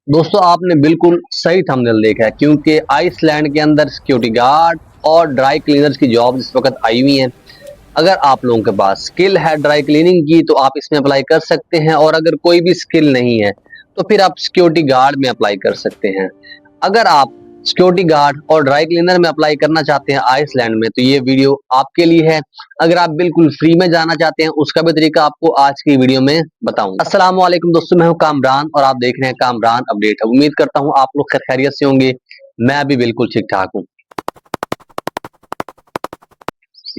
दोस्तों आपने बिल्कुल सही थंबनेल देखा है क्योंकि आइसलैंड के अंदर सिक्योरिटी गार्ड और ड्राई क्लीनर्स की जॉब इस वक्त आई हुई हैं। अगर आप लोगों के पास स्किल है ड्राई क्लीनिंग की तो आप इसमें अप्लाई कर सकते हैं, और अगर कोई भी स्किल नहीं है तो फिर आप सिक्योरिटी गार्ड में अप्लाई कर सकते हैं। अगर आप सिक्योरिटी गार्ड और ड्राई क्लीनर में अप्लाई करना चाहते हैं आइसलैंड में तो ये वीडियो आपके लिए है। अगर आप बिल्कुल फ्री में जाना चाहते हैं उसका भी तरीका आपको आज की वीडियो में बताऊंगा। अस्सलाम वालेकुम दोस्तों, मैं हूं कामरान और आप देख रहे हैं कामरान अपडेट। उम्मीद करता हूं आप लोग खैरियत से होंगे। मैं भी बिल्कुल ठीक ठाक हूं।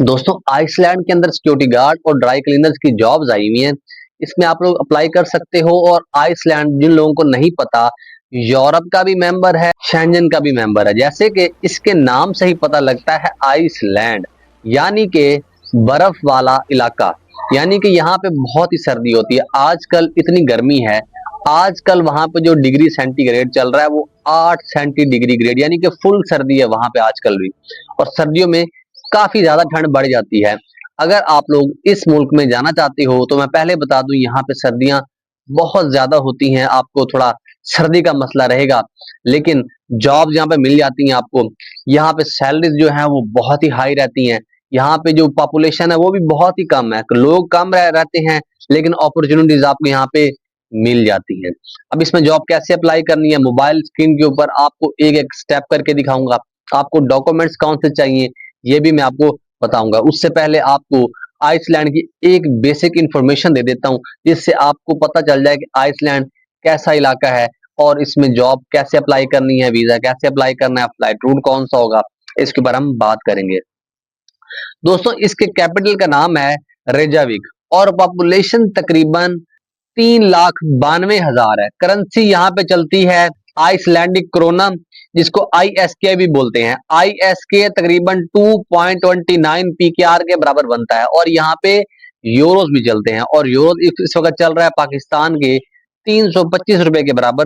दोस्तों आइसलैंड के अंदर सिक्योरिटी गार्ड और ड्राई क्लीनर्स की जॉब्स आई हुई हैं। इसमें आप लोग अप्लाई कर सकते हो। और आइसलैंड जिन लोगों को नहीं पता, यूरोप का भी मेंबर है, शेंजन का भी मेंबर है। जैसे कि इसके नाम से ही पता लगता है आइसलैंड यानी कि बर्फ वाला इलाका, यानी कि यहाँ पे बहुत ही सर्दी होती है। आजकल इतनी गर्मी है, आजकल वहां पे जो डिग्री सेंटीग्रेड चल रहा है वो 8 सेंटीग्रेड यानी कि फुल सर्दी है वहां पे आजकल भी। और सर्दियों में काफी ज्यादा ठंड बढ़ जाती है। अगर आप लोग इस मुल्क में जाना चाहते हो तो मैं पहले बता दूं, यहाँ पे सर्दियां बहुत ज्यादा होती हैं, आपको थोड़ा सर्दी का मसला रहेगा। लेकिन जॉब यहाँ पे मिल जाती हैं आपको। यहाँ पे सैलरीज जो है वो बहुत ही हाई रहती हैं। यहाँ पे जो पॉपुलेशन है वो भी बहुत ही कम है, लोग कम रहते हैं, लेकिन अपॉर्चुनिटीज आपको यहाँ पे मिल जाती है। अब इसमें जॉब कैसे अप्लाई करनी है, मोबाइल स्क्रीन के ऊपर आपको एक एक स्टेप करके दिखाऊंगा। आपको डॉक्यूमेंट्स कौन से चाहिए ये भी मैं आपको बताऊंगा। उससे पहले आपको आइसलैंड की एक बेसिक इंफॉर्मेशन दे देता हूं, जिससे आपको पता चल जाए कि आइसलैंड कैसा इलाका है और इसमें जॉब कैसे अप्लाई करनी है, वीजा कैसे अप्लाई करना है, फ्लाइट रूट कौन सा होगा, इसके ऊपर हम बात करेंगे। दोस्तों इसके कैपिटल का नाम है रेजाविक और पॉपुलेशन तकरीबन 3,92,000 है। करेंसी यहाँ पे चलती है आइसलैंडिक क्रोना, जिसको ISK भी बोलते हैं। ISK तकरीबन 2.29 PKR के बराबर बनता है। और यहाँ पे यूरोज भी चलते हैं, और यूरोज इस वक्त चल रहा है पाकिस्तान के 325 रुपए के बराबर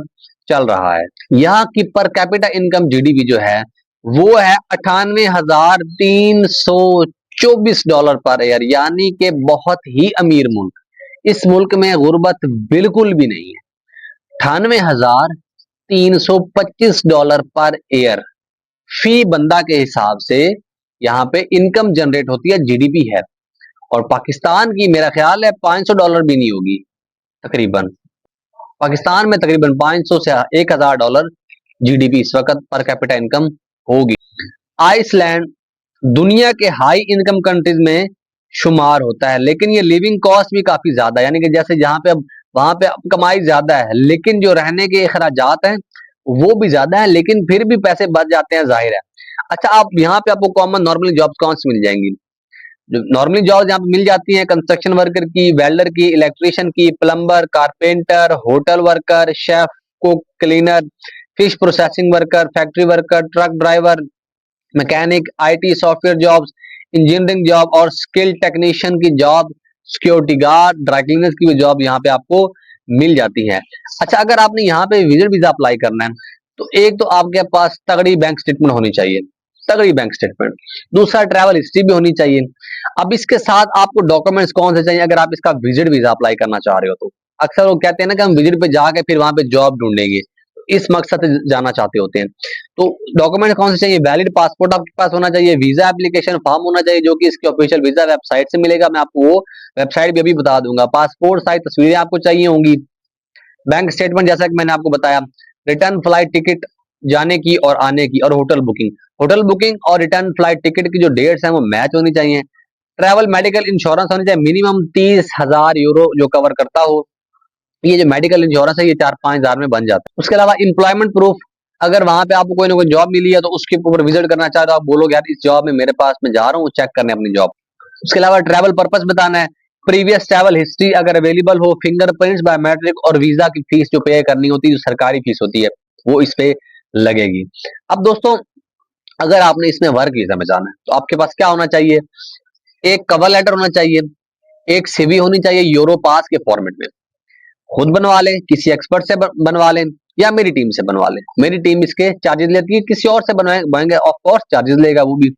चल रहा है। यहाँ की पर कैपिटा इनकम GDP जो है वो है 98,324 पर ईयर, यानी कि बहुत ही अमीर मुल्क। इस मुल्क में गुर्बत बिल्कुल भी नहीं है। 98,325 पर ईयर फी बंदा के हिसाब से यहाँ पे इनकम जनरेट होती है, GDP है। और पाकिस्तान की मेरा ख्याल है $500 भी नहीं होगी तकरीबन। पाकिस्तान में तकरीबन 500 से $1,000 GDP इस वक्त पर कैपिटा इनकम होगी। आइसलैंड दुनिया के हाई इनकम कंट्रीज में शुमार होता है, लेकिन ये लिविंग कॉस्ट भी काफी ज्यादा है। यानी कि जैसे जहां पे अब वहां पे अब कमाई ज्यादा है, लेकिन जो रहने के अखराजात हैं वो भी ज्यादा है, लेकिन फिर भी पैसे बच जाते हैं, जाहिर है। अच्छा, आप यहाँ पे आपको कॉमन नॉर्मली जॉब्स कौन सी मिल जाएंगी? जो नॉर्मली जॉब्स यहाँ पे मिल जाती हैं, कंस्ट्रक्शन वर्कर की, वेल्डर की, इलेक्ट्रिशियन की, plumber, carpenter, hotel worker, chef, cook, cleaner, fish processing worker, factory worker, truck driver, mechanic, IT software jobs, engineering job और स्किल टेक्नीशियन की job, security guard, dry cleaners की भी job यहाँ पे आपको मिल जाती है। अच्छा, अगर आपने यहाँ पे विजिट वीजा अप्लाई करना है तो एक तो आपके पास तगड़ी बैंक स्टेटमेंट होनी चाहिए, तगड़ी बैंक स्टेटमेंट। दूसरा ट्रैवल हिस्ट्री भी होनी चाहिए। अब इसके साथ आपको डॉक्यूमेंट्स कौन से चाहिए अगर आप इसका विजिट वीजा अप्लाई करना चाह रहे हो तो? अक्सर लोग कहते हैं ना कि हम विजिट पे जाके फिर वहां पे जॉब ढूंढेंगे, तो इस मकसद से जाना चाहते होते हैं। तो डॉक्यूमेंट कौन से चाहिए? वैलिड पासपोर्ट आपके पास होना चाहिए, वीजा एप्लीकेशन फॉर्म होना चाहिए जो कि इसके ऑफिशियल वीजा वेबसाइट से मिलेगा। मैं आपको वो वेबसाइट भी अभी बता दूंगा। पासपोर्ट साइज तस्वीरें आपको चाहिए होंगी। बैंक स्टेटमेंट जैसा कि मैंने आपको बताया। रिटर्न फ्लाइट टिकट जाने की और आने की, और होटल बुकिंग। होटल बुकिंग और रिटर्न फ्लाइट टिकट की जो डेट्स हैं वो मैच होनी चाहिए। ट्रैवल मेडिकल इंश्योरेंस होनी चाहिए, मिनिमम 30,000 यूरो जो कवर करता हो। ये जो मेडिकल इंश्योरेंस है ये 4-5 हजार में बन जाता है। उसके अलावा इंप्लॉयमेंट प्रूफ, अगर वहां पे आपको कोई ना कोई जॉब मिली है तो उसके ऊपर विजिट करना चाहे तो आप बोलोगे यार इस जॉब में मेरे पास, मैं जा रहा हूँ चेक करने अपनी जॉब। उसके अलावा ट्रैवल पर्पस बताना है, प्रीवियस ट्रैवल हिस्ट्री अगर अवेलेबल हो, फिंगरप्रिंट्स, बायोमेट्रिक और वीजा की फीस जो पे करनी होती है, जो सरकारी फीस होती है वो इस पे लगेगी। अब दोस्तों अगर आपने इसमें वर्क वीजा में जाना है तो आपके पास क्या होना चाहिए? एक कवर लेटर होना चाहिए, एक CV होनी चाहिए यूरो पास के फॉर्मेट में। खुद बनवा लें, किसी एक्सपर्ट से बनवा लें, या मेरी टीम से बनवा लें। मेरी टीम इसके चार्जेस लेती है, किसी और से बनवाएंगे ऑफ कोर्स चार्जेस लेगा वो भी।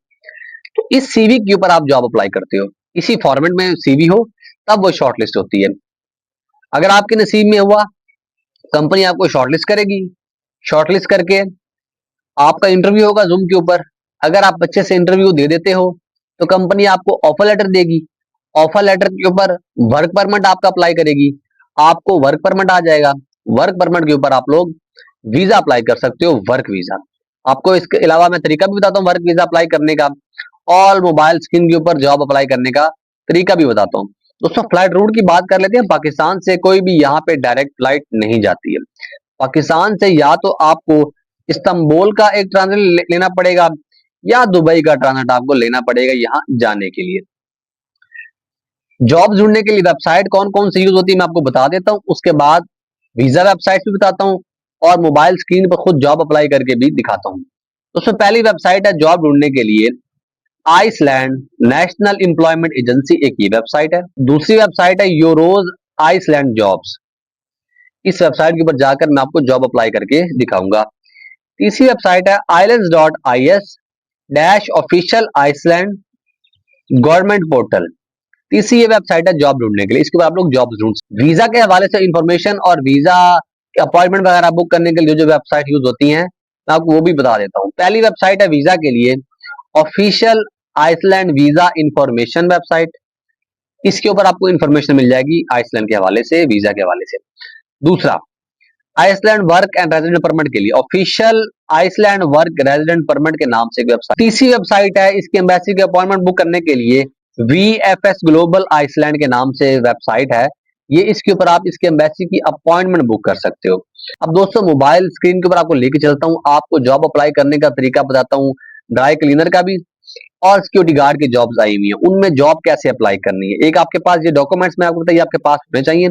तो इस CV के ऊपर आप जॉब अप्लाई करते हो, इसी फॉर्मेट में CV हो तब वो शॉर्टलिस्ट होती है। अगर आपके नसीब में हुआ कंपनी आपको शॉर्टलिस्ट करेगी, शॉर्टलिस्ट करके आपका इंटरव्यू होगा जूम के ऊपर। अगर आप अच्छे से इंटरव्यू दे देते हो तो कंपनी आपको ऑफर लेटर देगी। ऑफर लेटर के ऊपर वर्क परमिट आपका अप्लाई करेगी, आपको वर्क परमिट आ जाएगा। वर्क परमिट के ऊपर आप लोग वीजा अप्लाई कर सकते हो, वर्क वीजा। आपको इसके अलावा मैं तरीका भी बताता हूँ वर्क वीजा अप्लाई करने का, ऑल मोबाइल स्क्रीन के ऊपर जॉब अप्लाई करने का तरीका भी बताता हूँ। दोस्तों फ्लाइट रूट की बात कर लेते हैं। पाकिस्तान से कोई भी यहाँ पे डायरेक्ट फ्लाइट नहीं जाती है। पाकिस्तान से या तो आपको इस्तांबुल का एक ट्रांजिट लेना पड़ेगा या दुबई का ट्रांजिट आपको लेना पड़ेगा यहाँ जाने के लिए। जॉब ढूंढने के लिए वेबसाइट कौन कौन सी यूज होती है मैं आपको बता देता हूँ, उसके बाद वीजा वेबसाइट भी बताता हूँ और मोबाइल स्क्रीन पर खुद जॉब अप्लाई करके भी दिखाता हूँ। दोस्तों पहली वेबसाइट है जॉब ढूंढने के लिए आइसलैंड नेशनल एम्प्लॉयमेंट एजेंसी, एक ये वेबसाइट है। दूसरी वेबसाइट है यूरोज आइसलैंड जॉब्स, इस वेबसाइट के ऊपर जाकर मैं आपको जॉब अप्लाई करके दिखाऊंगा। तीसरी वेबसाइट है islands.is dash official Iceland government portal, तीसरी ये वेबसाइट है जॉब ढूंढने के लिए, इसके ऊपर आप लोग जॉब ढूंढ सकते हैं। वीजा के हवाले से इंफॉर्मेशन और वीजा अपॉइंटमेंट वगैरह बुक करने के लिए जो वेबसाइट यूज होती हैं मैं आपको वो भी बता देता हूँ। पहली वेबसाइट है वीजा के लिए official Iceland visa information website, इसके ऊपर आपको इंफॉर्मेशन मिल जाएगी आइसलैंड के हवाले से, वीजा के हवाले से। दूसरा Iceland work and resident permit के लिए official Iceland work resident permit के नाम से वेबसाइट। तीसरी वेबसाइट है इसकी एम्बेसी के अपॉइंटमेंट बुक करने के लिए VFS ग्लोबल आइसलैंड के नाम से वेबसाइट है ये, इसके ऊपर आप इसके एम्बेसी की अपॉइंटमेंट बुक कर सकते हो। अब दोस्तों मोबाइल स्क्रीन के ऊपर आपको लेके चलता हूँ, आपको जॉब अप्लाई करने का तरीका बताता हूँ, ड्राई क्लीनर का भी और सिक्योरिटी गार्ड की जॉब्स आई हुई है, उनमें जॉब कैसे अप्लाई करनी है। एक आपके पास ये डॉक्यूमेंट्स मैं आपको बताइए आपके पास होने चाहिए,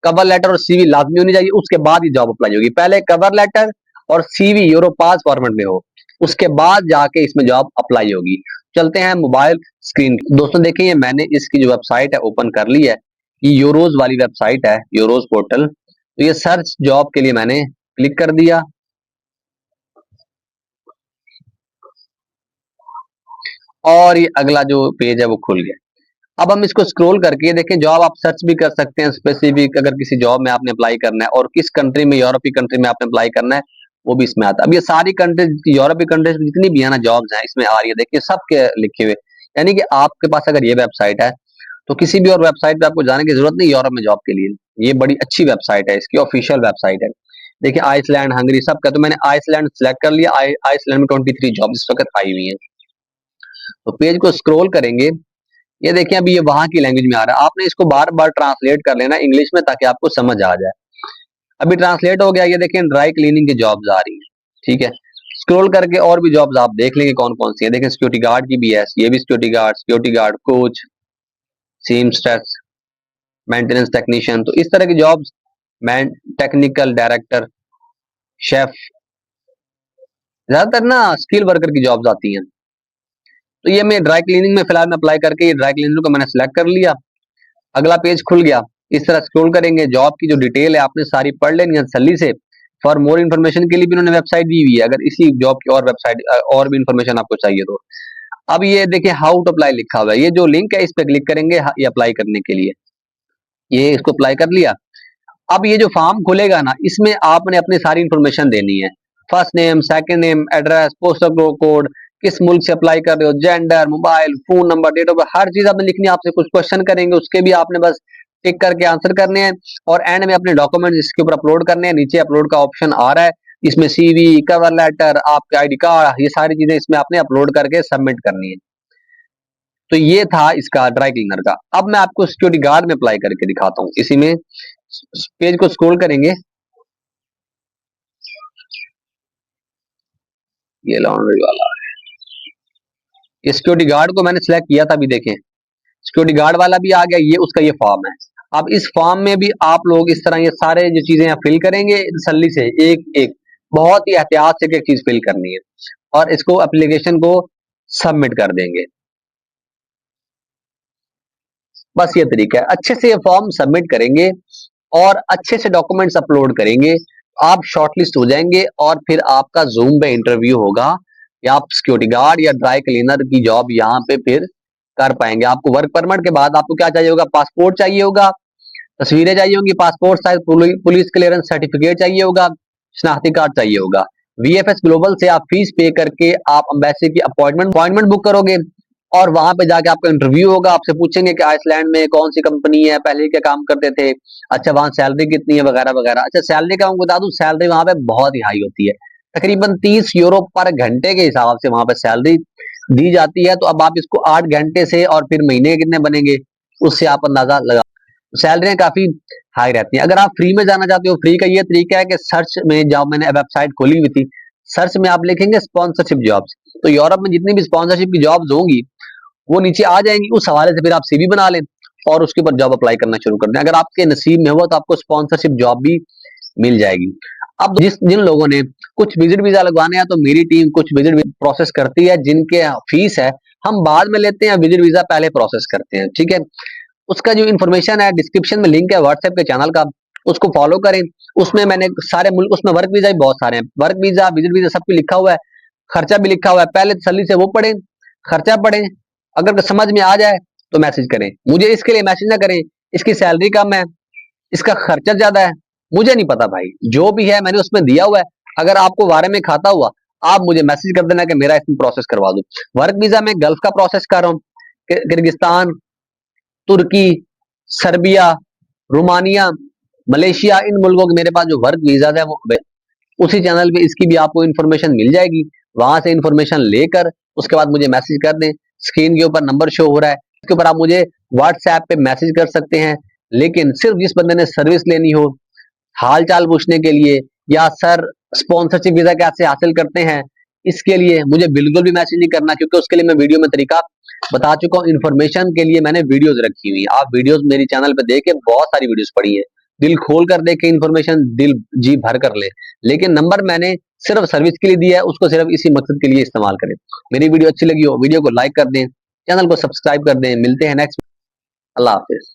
कवर लेटर और CV लाजमी होनी चाहिए, उसके बाद ही जॉब अप्लाई होगी। पहले कवर लेटर और CV यूरोपास फॉर्मेट में हो, उसके बाद जाके इसमें जॉब अप्लाई होगी। चलते हैं मोबाइल स्क्रीन। दोस्तों देखिए मैंने इसकी जो वेबसाइट है ओपन कर ली है, ये यूरोज वाली वेबसाइट है, यूरोज पोर्टल। तो ये सर्च जॉब के लिए मैंने क्लिक कर दिया और ये अगला जो पेज है वो खुल गया। अब हम इसको स्क्रॉल करके देखें, जॉब आप सर्च भी कर सकते हैं स्पेसिफिक, अगर किसी जॉब में आपने अप्लाई करना है और किस कंट्री में, यूरोपीय कंट्री में आपने अप्लाई करना है वो भी इसमें आता है। अब ये सारी कंट्रीज, यूरोपीय कंट्रीज में जितनी भी है ना जॉब्स हैं इसमें आ रही है, देखिए सब के लिखे हुए। यानी कि आपके पास अगर ये वेबसाइट है तो किसी भी और वेबसाइट पे आपको जाने की जरूरत नहीं यूरोप में जॉब के लिए। ये बड़ी अच्छी वेबसाइट है, इसकी ऑफिशियल वेबसाइट है। देखिए आइसलैंड, हंगरी सब का, तो मैंने आइसलैंड सेलेक्ट कर लिया। आइसलैंड में 23 जॉब इस वक्त आई हुई है। तो पेज को स्क्रॉल करेंगे, ये देखिए अभी ये वहां की लैंग्वेज में आ रहा है, आपने इसको बार बार ट्रांसलेट कर लेना इंग्लिश में ताकि आपको समझ आ जाए। अभी ट्रांसलेट हो गया, ये देखिए ड्राई क्लीनिंग की जॉब्स आ रही है, ठीक है। स्क्रॉल करके और भी जॉब्स आप देख लेंगे कौन कौन सी है। देखिए सिक्योरिटी गार्ड की भी है, ये भी security guard coach, seamstress, maintenance technician, तो इस तरह की jobs, man technical director, chef, ज्यादातर ना स्किल वर्कर की जॉब्स आती हैं। तो ये मैं ड्राई क्लीनिंग में फिलहाल मैं अप्लाई करके ये ड्राई क्लीनर को मैंने सेलेक्ट कर लिया। अगला पेज खुल गया, इस तरह स्क्रॉल करेंगे, जॉब की जो डिटेल है आपने सारी पढ़ लेनी है तसल्ली से। फॉर मोर इन्फॉर्मेशन के लिए भी उन्होंने वेबसाइट दी हुई है, अगर इसी जॉब की और वेबसाइट और भी इन्फॉर्मेशन आपको चाहिए तो। अब ये देखिए हाउ टू अप्लाई लिखा हुआ है, ये जो लिंक है इस पे क्लिक करेंगे ये अप्लाई करने के लिए, ये इसको अप्लाई कर लिया। अब ये जो फॉर्म खुलेगा ना इसमें आपने अपनी सारी इन्फॉर्मेशन देनी है, first name, second name, address, postal code, किस मुल्क से अप्लाई कर रहे हो, gender, mobile, phone number, date of birth, हर चीज आपने लिखनी है। आपसे कुछ क्वेश्चन करेंगे उसके भी आपने बस टिक करके आंसर करने हैं और एंड में अपने डॉक्यूमेंट इसके ऊपर अपलोड करने हैं। नीचे अपलोड का ऑप्शन आ रहा है, इसमें CV, कवर लेटर, आपके ID कार्ड, ये सारी चीजें इसमें आपने अपलोड करके सबमिट करनी है। तो ये था इसका ड्राई क्लीनर का। अब मैं आपको सिक्योरिटी गार्ड में अप्लाई करके दिखाता हूँ। इसी में पेज को स्क्रॉल करेंगे, ये लॉन्ड्री वाला है, ये सिक्योरिटी गार्ड को मैंने सिलेक्ट किया था, अभी देखें सिक्योरिटी गार्ड वाला भी आ गया, ये उसका ये फॉर्म है। अब इस फॉर्म में भी आप लोग इस तरह ये सारे जो चीजें फिल करेंगे तसल्ली से, एक एक बहुत ही एहतियात से एक चीज फिल करनी है और इसको एप्लीकेशन को सबमिट कर देंगे। बस ये तरीका है, अच्छे से ये फॉर्म सबमिट करेंगे और अच्छे से डॉक्यूमेंट्स अपलोड करेंगे, आप शॉर्टलिस्ट हो जाएंगे और फिर आपका जूम पे इंटरव्यू होगा या आप सिक्योरिटी गार्ड या ड्राई क्लीनर की जॉब यहाँ पे फिर कर पाएंगे। आपको वर्क परमिट के बाद आपको क्या चाहिए होगा, पासपोर्ट चाहिए होगा, तस्वीरें चाहिए होंगी, passport size police clearance certificate चाहिए होगा, शनाख्ती कार्ड चाहिए होगा। वीएफएस ग्लोबल से आप फीस पे करके आप एम्बेसी की अपॉइंटमेंट बुक करोगे और वहां पे जाके आपका इंटरव्यू होगा। आपसे पूछेंगे कि आइसलैंड में कौन सी कंपनी है, पहले क्या काम करते थे, अच्छा वहां सैलरी कितनी है, वगैरह वगैरह। अच्छा सैलरी का मैं बता दूं, सैलरी वहां पे बहुत ही हाई होती है, तकरीबन 30 यूरो पर घंटे के हिसाब से वहां पे सैलरी दी जाती है। तो अब आप इसको 8 घंटे से और फिर महीने कितने बनेंगे उससे आप अंदाजा लगा। सैलरियां काफी हाई रहती हैं। अगर आप फ्री में जाना चाहते हो, फ्री का ये तरीका है कि सर्च में जाओ, मैंने वेबसाइट खोली हुई थी, सर्च में आप लिखेंगे स्पॉन्सरशिप जॉब्स, तो यूरोप में जितनी भी स्पॉन्सरशिप की जॉब्स होंगी वो नीचे आ जाएंगी। उस हवाले से फिर आप सीवी बना लें और उसके ऊपर जॉब अप्लाई करना शुरू कर दें। अगर आपके नसीब में हुआ तो आपको स्पॉन्सरशिप जॉब भी मिल जाएगी। अब जिन लोगों ने कुछ विजिट वीजा लगवाने हैं तो मेरी टीम कुछ विजिट प्रोसेस करती है, जिनके फीस है हम बाद में लेते हैं, विजिट वीजा पहले प्रोसेस करते हैं, ठीक है। उसका जो इन्फॉर्मेशन है डिस्क्रिप्शन में लिंक है व्हाट्सएप के चैनल का, उसको फॉलो करें। उसमें मैंने सारे मुल्क, उसमें वर्क वीजा भी बहुत सारे हैं, वर्क वीजा विजिट वीजा सब कुछ लिखा हुआ है, खर्चा भी लिखा हुआ है। पहले तसल्ली से वो पढ़ें, खर्चा पढ़ें, अगर समझ में आ जाए तो मैसेज करें मुझे। इसके लिए मैसेज ना करें इसकी सैलरी कम है, इसका खर्चा ज्यादा है, मुझे नहीं पता भाई, जो भी है मैंने उसमें दिया हुआ है। अगर आपको वारे में खाता हुआ आप मुझे मैसेज कर देना कि मेरा इसमें प्रोसेस करवा दो। वर्क वीजा में गल्फ का प्रोसेस कर रहा हूँ, किर्गिस्तान, तुर्की, सर्बिया, रोमानिया, मलेशिया, इन मुल्कों के मेरे पास जो वर्क वीजा है वो उसी चैनल पे इसकी भी आपको इन्फॉर्मेशन मिल जाएगी। वहां से इन्फॉर्मेशन लेकर उसके बाद मुझे मैसेज कर दें। स्क्रीन के ऊपर नंबर शो हो रहा है, इसके ऊपर आप मुझे व्हाट्सएप पे मैसेज कर सकते हैं। लेकिन सिर्फ जिस बंदे ने सर्विस लेनी हो, हाल चाल पूछने के लिए, या सर स्पॉन्सरशिप वीजा कैसे हासिल करते हैं, इसके लिए मुझे बिल्कुल भी मैसेज नहीं करना, क्योंकि उसके लिए मैं वीडियो में तरीका बता चुका हूँ। इन्फॉर्मेशन के लिए मैंने वीडियोस रखी हुई, आप वीडियोस मेरी चैनल पे देखे, बहुत सारी वीडियोस पड़ी है, दिल खोल कर देखे इन्फॉर्मेशन, दिल जी भर कर ले। लेकिन नंबर मैंने सिर्फ सर्विस के लिए दिया है, उसको सिर्फ इसी मकसद के लिए इस्तेमाल करें। मेरी वीडियो अच्छी लगी हो वीडियो को लाइक कर दें, चैनल को सब्सक्राइब कर दें। मिलते हैं नेक्स्ट। अल्लाह हाफिज।